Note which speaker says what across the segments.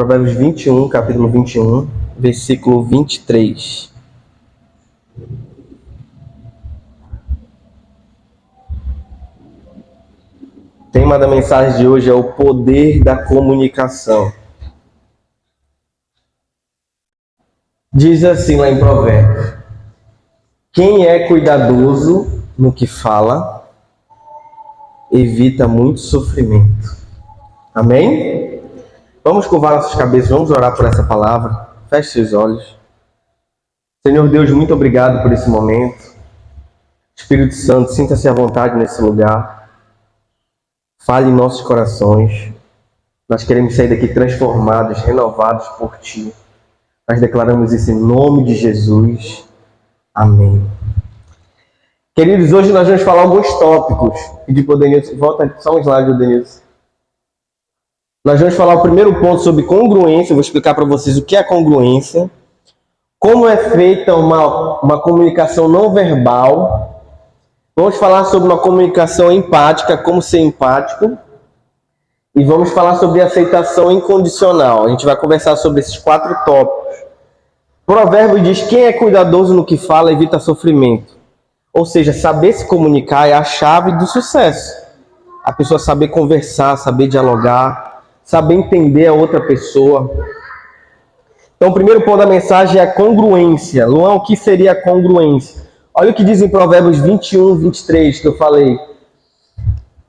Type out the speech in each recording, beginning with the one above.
Speaker 1: Provérbios 21, capítulo 21, versículo 23. O tema da mensagem de hoje é o poder da comunicação. Diz assim lá em Provérbios: quem é cuidadoso no que fala, evita muito sofrimento. Amém? Vamos curvar nossas cabeças, vamos orar por essa palavra. Feche seus olhos. Senhor Deus, muito obrigado por esse momento. Espírito Santo, sinta-se à vontade nesse lugar. Fale em nossos corações. Nós queremos sair daqui transformados, renovados por Ti. Nós declaramos isso em nome de Jesus. Amém. Queridos, hoje nós vamos falar alguns tópicos. Pedir para o Denilson, volta só um slide, Denilson. Nós vamos falar o primeiro ponto sobre congruência. Eu vou explicar para vocês o que é congruência. Como é feita uma comunicação não verbal. Vamos falar sobre uma comunicação empática, como ser empático. E vamos falar sobre aceitação incondicional. A gente vai conversar sobre esses 4 tópicos. Provérbio diz: quem é cuidadoso no que fala, evita sofrimento. Ou seja, saber se comunicar é a chave do sucesso. A pessoa saber conversar, saber dialogar, saber entender a outra pessoa. Então, o primeiro ponto da mensagem é a congruência. Luan, o que seria a congruência? Olha o que diz em Provérbios 21, 23, que eu falei.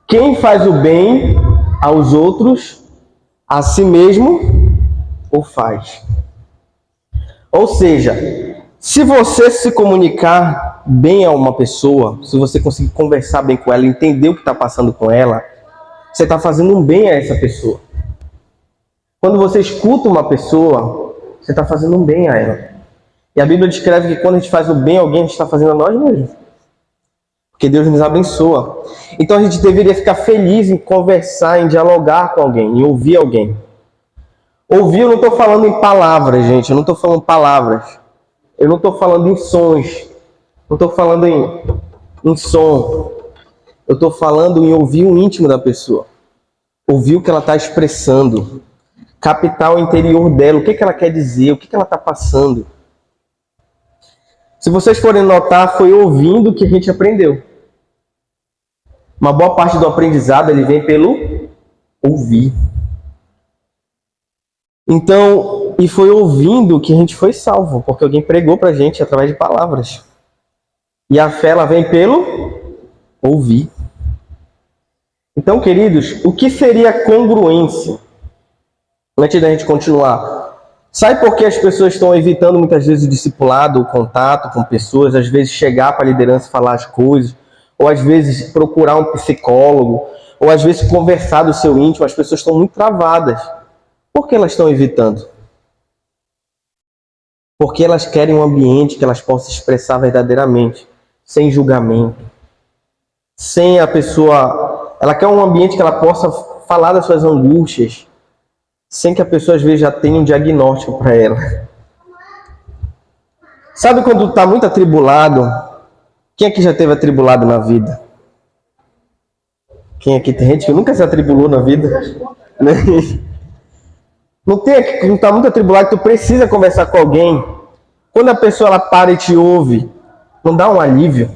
Speaker 1: Quem faz o bem aos outros, a si mesmo o faz. Ou seja, se você se comunicar bem a uma pessoa, se você conseguir conversar bem com ela, entender o que está passando com ela, você está fazendo um bem a essa pessoa. Quando você escuta uma pessoa, você está fazendo um bem a ela. E a Bíblia descreve que quando a gente faz o bem a alguém, a gente está fazendo a nós mesmos. Porque Deus nos abençoa. Então a gente deveria ficar feliz em conversar, em dialogar com alguém, em ouvir alguém. Ouvir, eu não estou falando em palavras, gente. Eu não estou falando palavras. Eu não estou falando em sons. Não estou falando em som. Eu estou falando em ouvir o íntimo da pessoa. Ouvir o que ela está expressando. Captar o interior dela. O que ela quer dizer. O que ela está passando. Se vocês forem notar, foi ouvindo que a gente aprendeu. Uma boa parte do aprendizado ele vem pelo ouvir. Então, e foi ouvindo que a gente foi salvo, porque alguém pregou pra gente através de palavras. E a fé, ela vem pelo ouvir. Então, queridos, o que seria congruência? Antes da gente continuar, sabe por que as pessoas estão evitando muitas vezes o discipulado, o contato com pessoas, às vezes chegar para a liderança e falar as coisas, ou às vezes procurar um psicólogo, ou às vezes conversar do seu íntimo? As pessoas estão muito travadas. Por que elas estão evitando? Porque elas querem um ambiente que elas possam expressar verdadeiramente, sem julgamento, sem a pessoa... Ela quer um ambiente que ela possa falar das suas angústias, sem que a pessoa às vezes já tenha um diagnóstico para ela. Sabe quando está muito atribulado? Quem aqui já teve atribulado na vida? Quem aqui tem gente que nunca se atribulou na vida? Não está muito atribulado que tu precisa conversar com alguém. Quando a pessoa ela para e te ouve, não dá um alívio?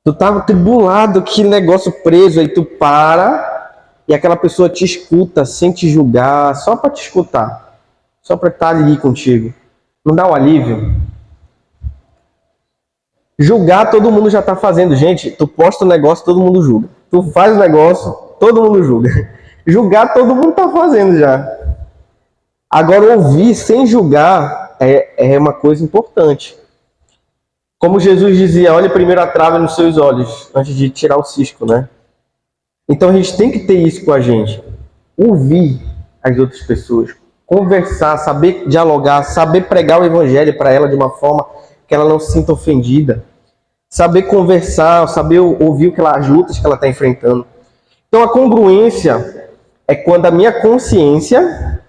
Speaker 1: Tu estava atribulado, que negócio preso, aí tu para e aquela pessoa te escuta sem te julgar, só para te escutar, só para estar ali contigo. Não dá um alívio? Julgar todo mundo já está fazendo, gente. Tu posta o negócio, todo mundo julga. Tu faz o negócio, todo mundo julga. Julgar todo mundo está fazendo já. Agora, ouvir sem julgar é uma coisa importante. Como Jesus dizia, olhe primeiro a trave nos seus olhos, antes de tirar o cisco, né? Então a gente tem que ter isso com a gente. Ouvir as outras pessoas. Conversar, saber dialogar, saber pregar o evangelho para ela de uma forma que ela não se sinta ofendida. Saber conversar, saber ouvir as lutas que ela está enfrentando. Então a congruência é quando a minha consciência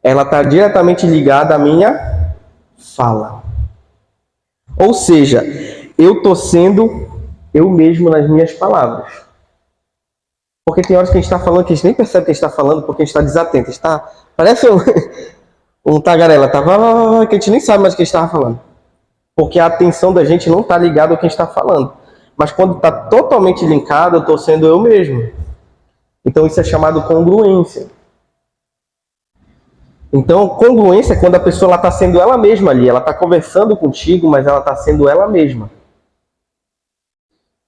Speaker 1: ela está diretamente ligada à minha fala. Ou seja, eu estou sendo eu mesmo nas minhas palavras. Porque tem horas que a gente está falando que a gente nem percebe que a gente está falando porque a gente está desatento. A gente tá, parece um tagarela, tá? Que a gente nem sabe mais o que a gente estava falando. Porque a atenção da gente não está ligada ao que a gente está falando. Mas quando está totalmente linkado, eu estou sendo eu mesmo. Então isso é chamado congruência. Então, congruência é quando a pessoa está sendo ela mesma ali. Ela está conversando contigo, mas ela está sendo ela mesma.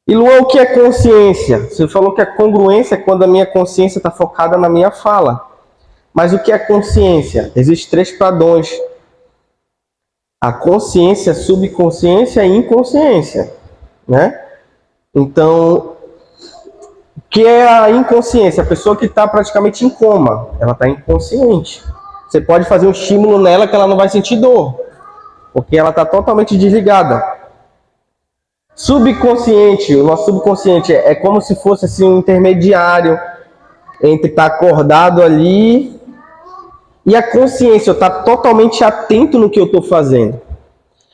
Speaker 1: E Luan, o que é consciência? Você falou que a congruência é quando a minha consciência está focada na minha fala. Mas o que é consciência? Existem 3 padrões. A consciência, subconsciência e inconsciência, né? Então, o que é a inconsciência? A pessoa que está praticamente em coma, ela está inconsciente. Você pode fazer um estímulo nela que ela não vai sentir dor, porque ela está totalmente desligada. Subconsciente, o nosso subconsciente é como se fosse assim, um intermediário entre estar acordado ali e a consciência, eu estar totalmente atento no que eu estou fazendo.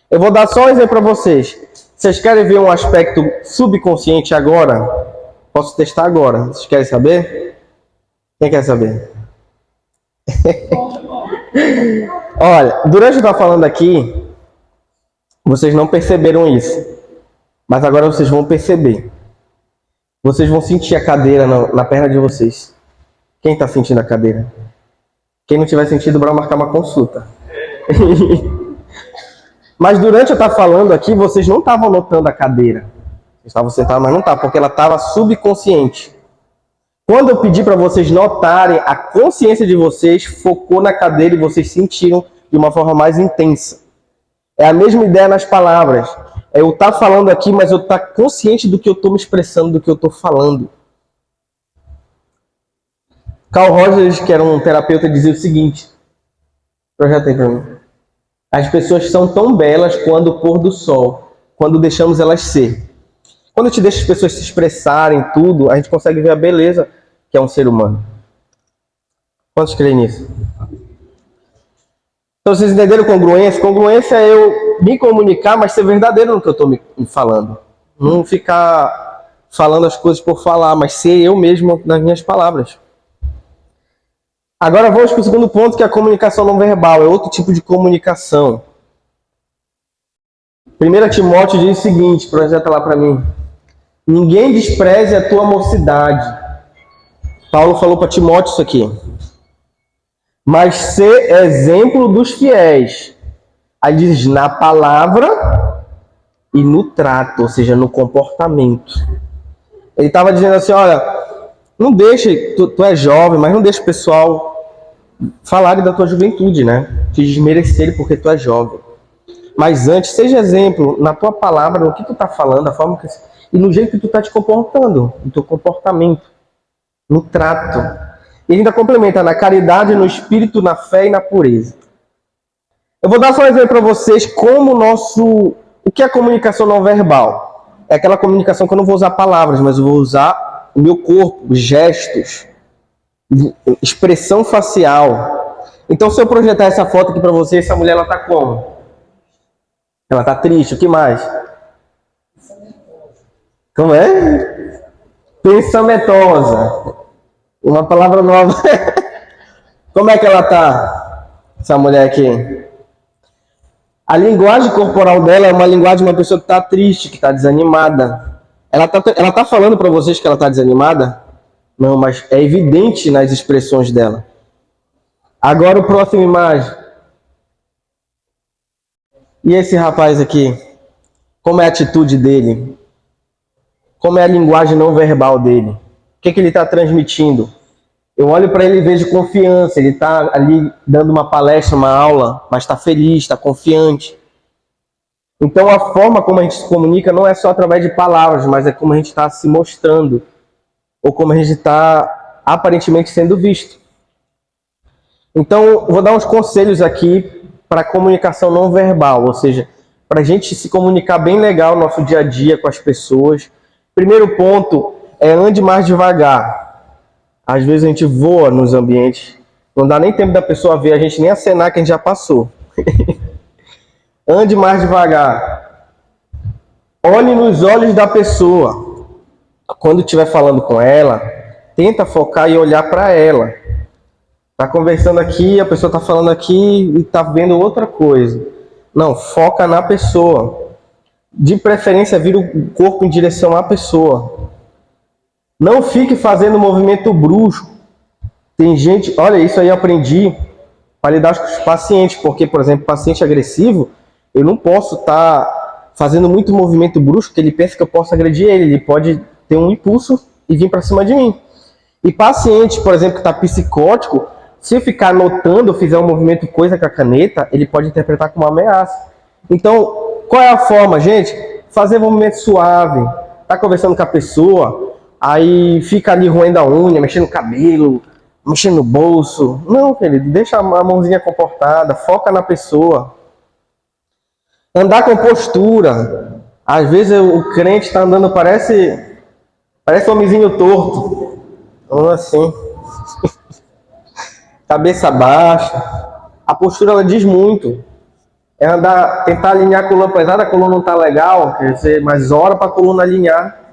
Speaker 1: Eu vou dar só um exemplo para vocês. Vocês querem ver um aspecto subconsciente agora? Posso testar agora. Vocês querem saber? Quem quer saber? Olha, durante eu estar falando aqui, vocês não perceberam isso. Mas agora vocês vão perceber. Vocês vão sentir a cadeira na perna de vocês. Quem está sentindo a cadeira? Quem não tiver sentido, bora marcar uma consulta. Mas durante eu estar falando aqui, vocês não estavam notando a cadeira. Vocês estavam sentados, mas não estavam, porque ela estava subconsciente. Quando eu pedi para vocês notarem, a consciência de vocês focou na cadeira e vocês sentiram de uma forma mais intensa. É a mesma ideia nas palavras. É eu estar falando aqui, mas eu estar consciente do que eu estou me expressando, do que eu estou falando. Carl Rogers, que era um terapeuta, dizia o seguinte, projetei para mim. As pessoas são tão belas quando o pôr do sol, quando deixamos elas ser. Quando a gente deixa as pessoas se expressarem tudo, a gente consegue ver a beleza que é um ser humano. Quantos creem nisso? Então vocês entenderam congruência? Congruência é eu me comunicar, mas ser verdadeiro no que eu estou me falando. Não ficar falando as coisas por falar, mas ser eu mesmo nas minhas palavras. Agora vamos para o segundo ponto, que é a comunicação não verbal. É outro tipo de comunicação. 1 Timóteo diz o seguinte, projeta lá para mim. Ninguém despreze a tua mocidade. Paulo falou para Timóteo isso aqui. Mas ser exemplo dos fiéis. Aí diz na palavra e no trato, ou seja, no comportamento. Ele estava dizendo assim, olha, não deixe, tu é jovem, mas não deixe o pessoal falarem da tua juventude, né? Te desmerecerem porque tu é jovem. Mas antes, seja exemplo na tua palavra, no que tu está falando, a forma que... e no jeito que tu está te comportando, no teu comportamento, no trato. E ainda complementa na caridade, no espírito, na fé e na pureza. Eu vou dar só um exemplo para vocês como o que é comunicação não verbal. É aquela comunicação que eu não vou usar palavras, mas eu vou usar o meu corpo, gestos, expressão facial. Então, se eu projetar essa foto aqui para vocês, essa mulher, ela tá como? Ela tá triste, o que mais? Como é? Pensamentosa. Uma palavra nova. Como é que ela tá? Essa mulher aqui. A linguagem corporal dela é uma linguagem de uma pessoa que tá triste, que tá desanimada. Ela tá falando para vocês que ela tá desanimada? Não, mas é evidente nas expressões dela. Agora o próximo imagem. E esse rapaz aqui? Como é a atitude dele? Como é a linguagem não verbal dele? O que ele está transmitindo? Eu olho para ele e vejo confiança. Ele está ali dando uma palestra, uma aula, mas está feliz, está confiante. Então a forma como a gente se comunica não é só através de palavras, mas é como a gente está se mostrando. Ou como a gente está aparentemente sendo visto. Então, vou dar uns conselhos aqui para a comunicação não verbal, ou seja, para a gente se comunicar bem legal no nosso dia a dia com as pessoas. Primeiro ponto é ande mais devagar. Às vezes a gente voa nos ambientes, não dá nem tempo da pessoa ver, a gente nem acenar que a gente já passou. Ande mais devagar. Olhe nos olhos da pessoa. Quando estiver falando com ela, tenta focar e olhar para ela. Tá conversando aqui, a pessoa tá falando aqui e tá vendo outra coisa. Não, foca na pessoa. De preferência, vira o corpo em direção à pessoa. Não fique fazendo movimento brusco. Tem gente, olha, isso aí eu aprendi para lidar com os pacientes, porque, por exemplo, paciente agressivo, eu não posso estar fazendo muito movimento brusco, que ele pensa que eu posso agredir ele, ele pode ter um impulso e vir para cima de mim. E paciente, por exemplo, que está psicótico, se eu ficar anotando, fizer um movimento coisa com a caneta, ele pode interpretar como uma ameaça. Então, qual é a forma, gente? Fazer movimento suave, tá conversando com a pessoa, aí fica ali roendo a unha, mexendo no cabelo, mexendo no bolso. Não, querido, deixa a mãozinha comportada, foca na pessoa. Andar com postura. Às vezes o crente está andando, parece um homenzinho torto. Assim. Cabeça baixa. A postura ela diz muito. É andar, tentar alinhar a coluna, apesar da coluna não estar legal, quer dizer, mas ora para a coluna alinhar.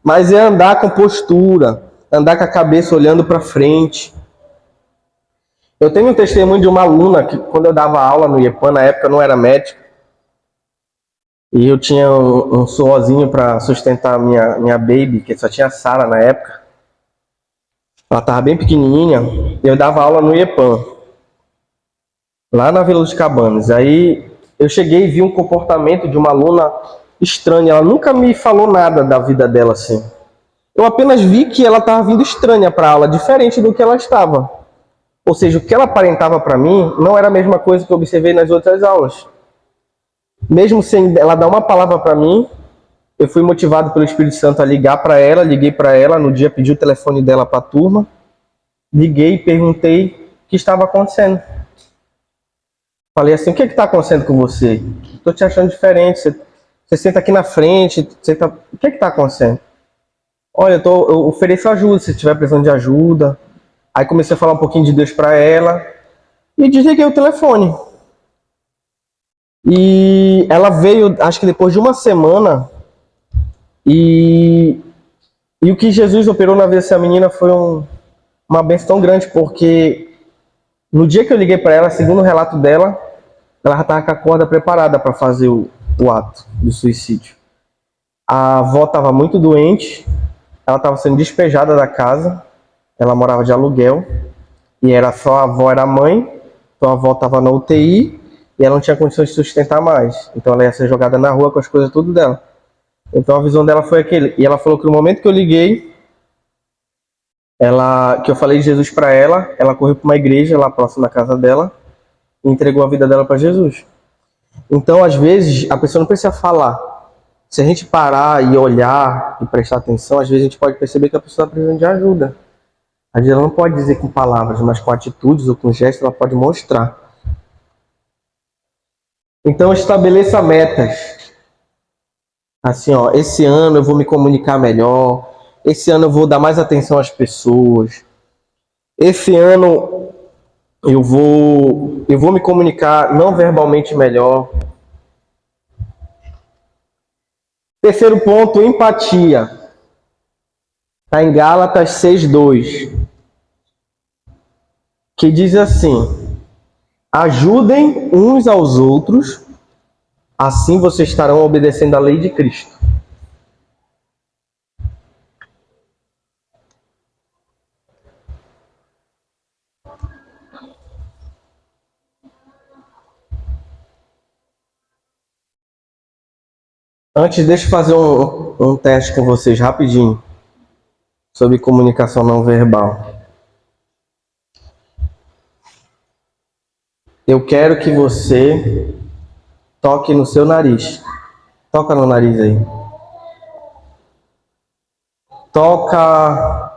Speaker 1: Mas é andar com postura, andar com a cabeça olhando para frente. Eu tenho um testemunho de uma aluna que, quando eu dava aula no IEPAN, na época eu não era médico, e eu tinha um suorzinho para sustentar a minha baby, que só tinha Sara na época. Ela estava bem pequenininha, e eu dava aula no IEPAN, lá na Vila dos Cabanas. Aí eu cheguei e vi um comportamento de uma aluna estranha. Ela nunca me falou nada da vida dela assim. Eu apenas vi que ela estava vindo estranha para a aula, diferente do que ela estava. Ou seja, o que ela aparentava para mim não era a mesma coisa que eu observei nas outras aulas. Mesmo sem ela dar uma palavra para mim, eu fui motivado pelo Espírito Santo a ligar para ela, liguei para ela, no dia pedi o telefone dela para a turma, liguei e perguntei o que estava acontecendo. Falei assim, o que está acontecendo com você? Estou te achando diferente, você senta aqui na frente, o que está acontecendo? Olha, eu ofereço ajuda, se estiver precisando de ajuda. Aí comecei a falar um pouquinho de Deus para ela e desliguei o telefone. E ela veio, acho que depois de uma semana, e o que Jesus operou na vida dessa menina foi uma bênção tão grande, porque no dia que eu liguei para ela, segundo o relato dela, ela já estava com a corda preparada para fazer o ato de suicídio. A avó estava muito doente, ela estava sendo despejada da casa, ela morava de aluguel, e era só a avó, era a mãe, então a avó estava na UTI, e ela não tinha condições de sustentar mais. Então ela ia ser jogada na rua com as coisas tudo dela. Então a visão dela foi aquele. E ela falou que no momento que eu liguei, que eu falei de Jesus para ela, ela correu para uma igreja lá próximo da casa dela e entregou a vida dela para Jesus. Então, às vezes, a pessoa não precisa falar. Se a gente parar e olhar e prestar atenção, às vezes a gente pode perceber que a pessoa está precisando de ajuda. Às vezes ela não pode dizer com palavras, mas com atitudes ou com gestos ela pode mostrar. Então, estabeleça metas. Assim, ó, esse ano eu vou me comunicar melhor. Esse ano eu vou dar mais atenção às pessoas. Esse ano eu vou me comunicar não verbalmente melhor. Terceiro ponto, empatia. Está em Gálatas 6:2, que diz assim: ajudem uns aos outros, assim vocês estarão obedecendo à lei de Cristo. Antes, deixa eu fazer um teste com vocês rapidinho sobre comunicação não verbal. Eu quero que você toque no seu nariz. Toca no nariz aí. Toca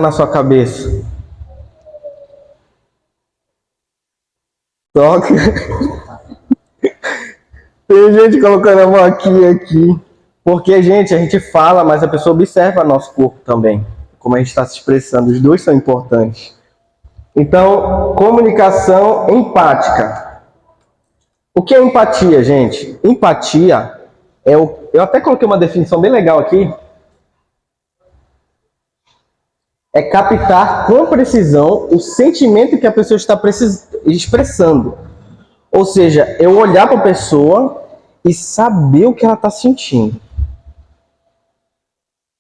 Speaker 1: na sua cabeça. Toca. Tem gente colocando a mão aqui. Porque, gente, a gente fala, mas a pessoa observa nosso corpo também. Como a gente está se expressando. Os dois são importantes. Então, comunicação empática. O que é empatia, gente? Empatia eu até coloquei uma definição bem legal aqui. é captar com precisão o sentimento que a pessoa está expressando. Ou seja, eu olhar para a pessoa e saber o que ela está sentindo.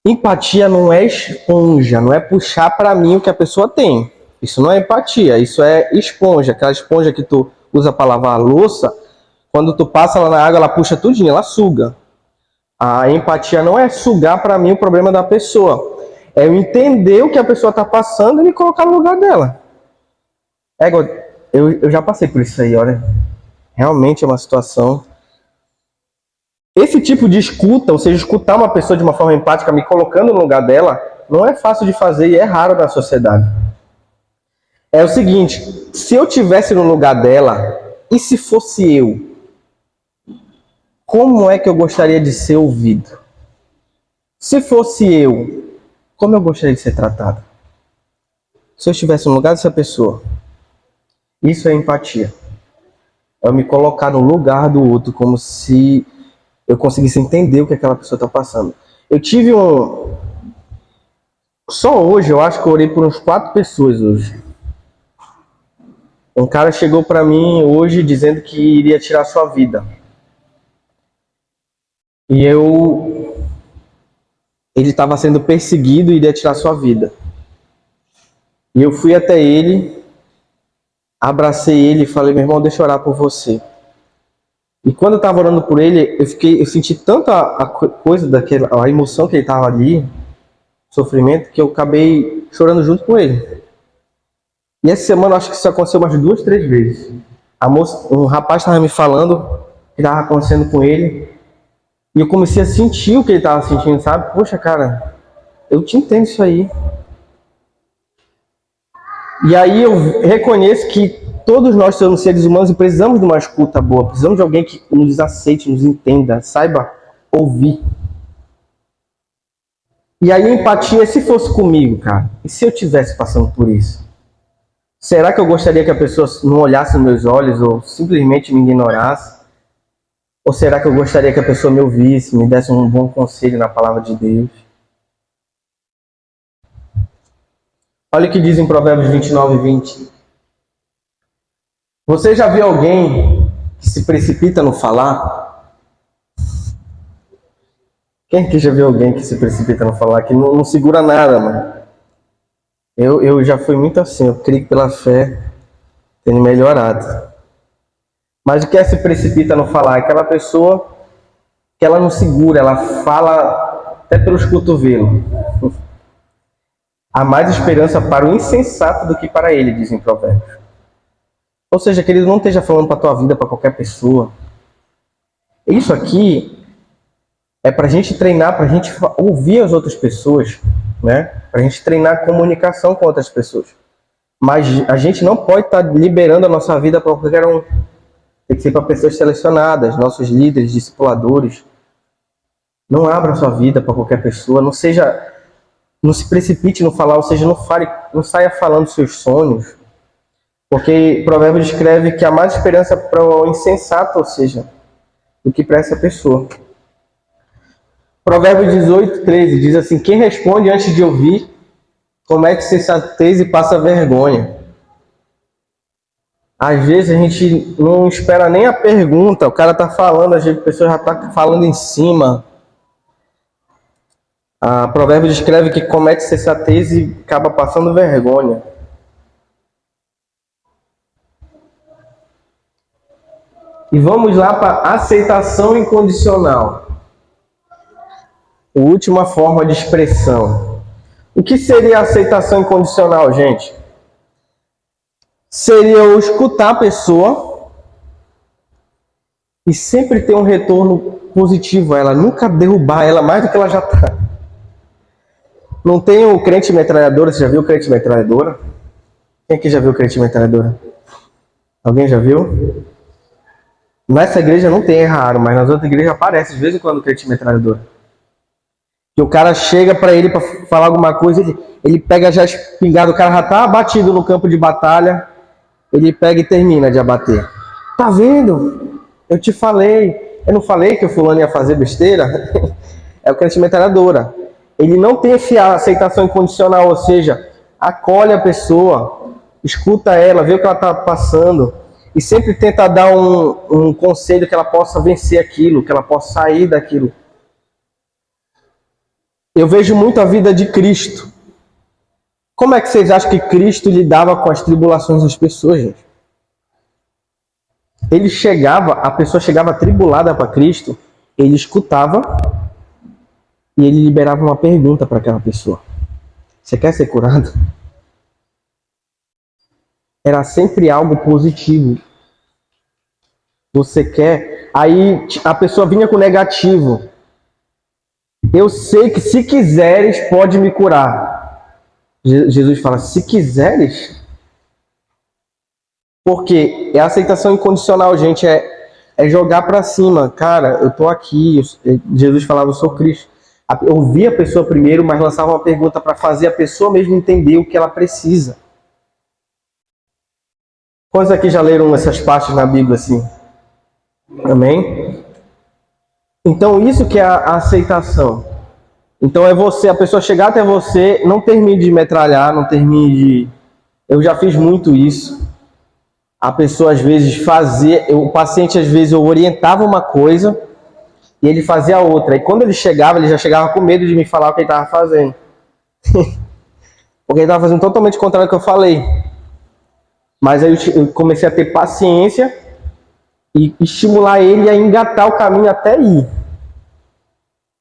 Speaker 1: Empatia não é esponja, não é puxar para mim o que a pessoa tem. Isso não é empatia, isso é esponja. Aquela esponja que tu usa para lavar a louça, quando tu passa ela na água, ela puxa tudinho, ela suga. A empatia não é sugar para mim o problema da pessoa. É eu entender o que a pessoa está passando e me colocar no lugar dela. Eu já passei por isso aí, olha. Realmente é uma situação. Esse tipo de escuta, ou seja, escutar uma pessoa de uma forma empática, me colocando no lugar dela, não é fácil de fazer e é raro na sociedade. É o seguinte, se eu tivesse no lugar dela, e se fosse eu, como é que eu gostaria de ser ouvido? Se fosse eu, como eu gostaria de ser tratado? Se eu estivesse no lugar dessa pessoa, isso é empatia. É eu me colocar no lugar do outro, como se eu conseguisse entender o que aquela pessoa está passando. Eu tive um... Só hoje, eu acho que eu orei por uns 4 pessoas hoje. Um cara chegou para mim hoje dizendo que iria tirar sua vida. E ele estava sendo perseguido e iria tirar sua vida. E eu fui até ele, abracei ele e falei, meu irmão, deixa eu orar por você. E quando eu estava orando por ele, eu senti tanta a coisa a emoção que ele estava ali, sofrimento, que eu acabei chorando junto com ele. E essa semana, acho que isso aconteceu umas 2, 3 vezes. Um rapaz estava me falando o que estava acontecendo com ele. E eu comecei a sentir o que ele estava sentindo, sabe? Poxa, cara, eu te entendo isso aí. E aí eu reconheço que todos nós somos seres humanos e precisamos de uma escuta boa. Precisamos de alguém que nos aceite, nos entenda, saiba ouvir. E aí a empatia, se fosse comigo, cara, e se eu estivesse passando por isso? Será que eu gostaria que a pessoa não olhasse nos meus olhos ou simplesmente me ignorasse? Ou será que eu gostaria que a pessoa me ouvisse, me desse um bom conselho na palavra de Deus? Olha o que diz em Provérbios 29:20. Você já viu alguém que se precipita no falar? Quem que já viu alguém que se precipita no falar, que não segura nada, mano? Eu já fui muito assim, eu creio que pela fé tenho melhorado. Mas o que é se precipita no falar? Aquela pessoa que ela não segura, ela fala até pelos cotovelos. Há mais esperança para o insensato do que para ele, dizem Provérbios. Ou seja, querido, não esteja falando para a tua vida, para qualquer pessoa. Isso aqui é para a gente treinar, para a gente ouvir as outras pessoas, né? Para a gente treinar a comunicação com outras pessoas. Mas a gente não pode estar liberando a nossa vida para qualquer um. Tem que ser para pessoas selecionadas, nossos líderes, discipuladores. Não abra sua vida para qualquer pessoa, não se precipite no falar, ou seja, não saia falando seus sonhos. Porque Provérbios escreve que há mais esperança para o insensato, ou seja, do que para essa pessoa. Provérbios 18:13 diz assim: quem responde antes de ouvir, comete sensatez e passa vergonha. Às vezes a gente não espera nem a pergunta, o cara está falando, às vezes a pessoa já está falando em cima. A Provérbios escreve que comete sensatez e acaba passando vergonha. E vamos lá para aceitação incondicional. A última forma de expressão. O que seria a aceitação incondicional, gente? Seria eu escutar a pessoa e sempre ter um retorno positivo a ela, nunca derrubar ela mais do que ela já está. Não tem o crente metralhadora, você já viu o crente metralhadora? Quem aqui já viu o crente metralhadora? Alguém já viu? Nessa igreja não tem, é raro, mas nas outras igrejas aparece de vez em quando o crente metralhadora. Que o cara chega para ele para falar alguma coisa, ele pega já a espingarda, o cara já tá abatido no campo de batalha, ele pega e termina de abater. Tá vendo? Eu te falei. Eu não falei que o fulano ia fazer besteira? É o crente metralhadora. ele não tem essa aceitação incondicional, ou seja, acolhe a pessoa, escuta ela, vê o que ela está passando e sempre tenta dar um conselho que ela possa vencer aquilo, que ela possa sair daquilo. Eu vejo muito a vida de Cristo. Como é que vocês acham que Cristo lidava com as tribulações das pessoas, gente? A pessoa chegava atribulada para Cristo, ele escutava e ele liberava uma pergunta para aquela pessoa. Você quer ser curado? Era sempre algo positivo. Você quer? Aí a pessoa vinha com negativo. Eu sei que se quiseres, pode me curar. Jesus fala, se quiseres. Porque é aceitação incondicional, gente. É jogar para cima. Cara, eu tô aqui. Jesus falava, eu sou Cristo. Eu ouvia a pessoa primeiro, mas lançava uma pergunta para fazer a pessoa mesmo entender o que ela precisa. Quantos aqui já leram essas partes na Bíblia assim? Amém? Então, isso que é a aceitação. Então, é você, a pessoa chegar até você, não termine de metralhar, não termine de... Eu já fiz muito isso. A pessoa, às vezes, o paciente, às vezes, eu orientava uma coisa e ele fazia outra. E quando ele já chegava com medo de me falar o que ele estava fazendo. Porque ele estava fazendo totalmente o contrário do que eu falei. Mas aí eu comecei a ter paciência e estimular ele a engatar o caminho até ir.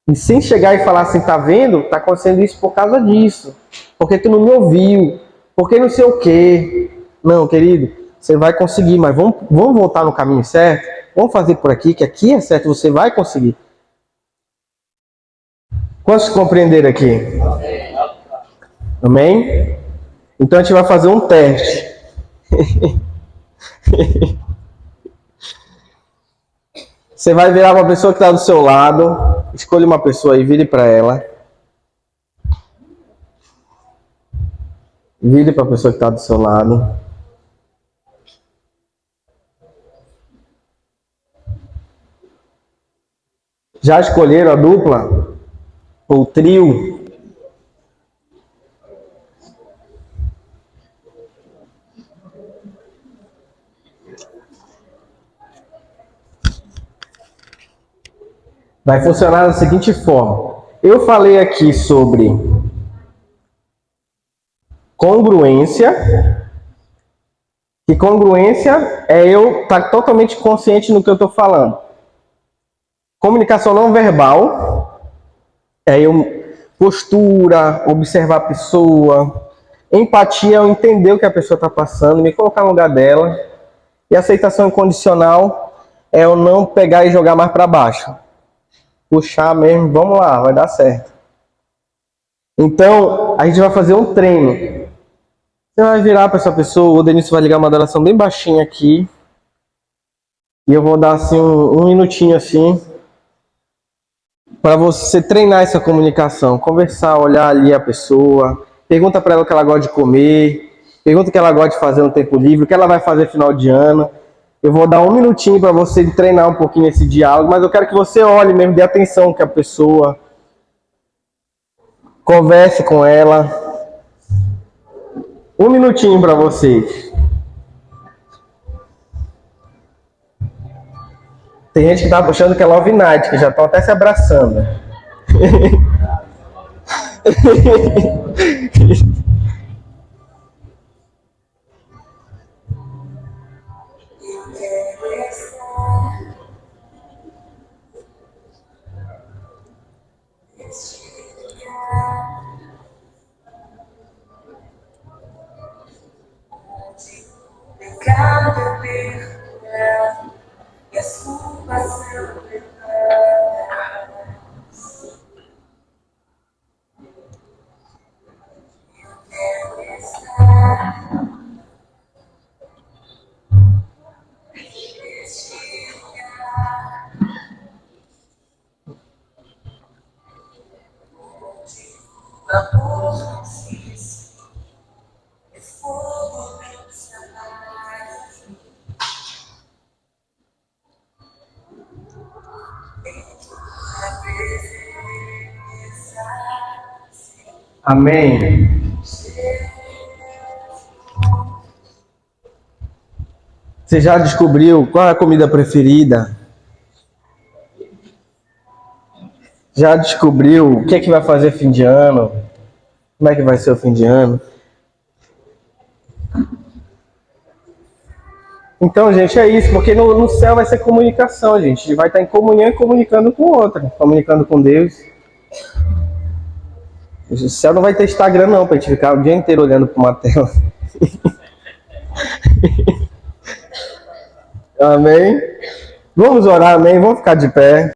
Speaker 1: E sem chegar e falar assim, tá vendo? Tá acontecendo isso por causa disso. Porque tu não me ouviu. Porque não sei o quê. Não, querido, você vai conseguir, mas vamos voltar no caminho certo? Vamos fazer por aqui, que aqui é certo, você vai conseguir. Quantos compreenderam aqui? Amém? Então a gente vai fazer um teste. Você vai virar para a pessoa que está do seu lado. Escolha uma pessoa aí, vire para ela. Vire para a pessoa que está do seu lado. Já escolheram a dupla? Ou o trio? Vai funcionar da seguinte forma. Eu falei aqui sobre congruência. E congruência é eu estar totalmente consciente no que eu estou falando. Comunicação não verbal é eu postura, observar a pessoa. Empatia é eu entender o que a pessoa está passando, me colocar no lugar dela. E aceitação incondicional é eu não pegar e jogar mais para baixo. Puxar mesmo, vamos lá, vai dar certo. Então, a gente vai fazer um treino. Você vai virar para essa pessoa, o Denilson vai ligar uma moderação bem baixinha aqui. E eu vou dar assim um minutinho assim para você treinar essa comunicação, conversar, olhar ali a pessoa, pergunta para ela o que ela gosta de comer, pergunta o que ela gosta de fazer no tempo livre, o que ela vai fazer no final de ano. Eu vou dar um minutinho para você treinar um pouquinho esse diálogo, mas eu quero que você olhe mesmo, dê atenção que a pessoa, converse com ela. Um minutinho para vocês. Tem gente que tá achando que é Love Night, que já estão até se abraçando. Obrigada perdão, e as culpas são perdoadas. Eu quero estar neste lugar, onde o amor não se esconde, é fogo que nos apaga. Amém. Você já descobriu qual é a comida preferida? Já descobriu o que é que vai fazer fim de ano? Como é que vai ser o fim de ano? Então, gente, é isso, porque no céu vai ser comunicação, gente. A gente vai estar em comunhão e comunicando com o outro, comunicando com Deus. O céu não vai ter Instagram, não, pra gente ficar o dia inteiro olhando pra uma tela. Amém? Vamos orar, amém? Vamos ficar de pé.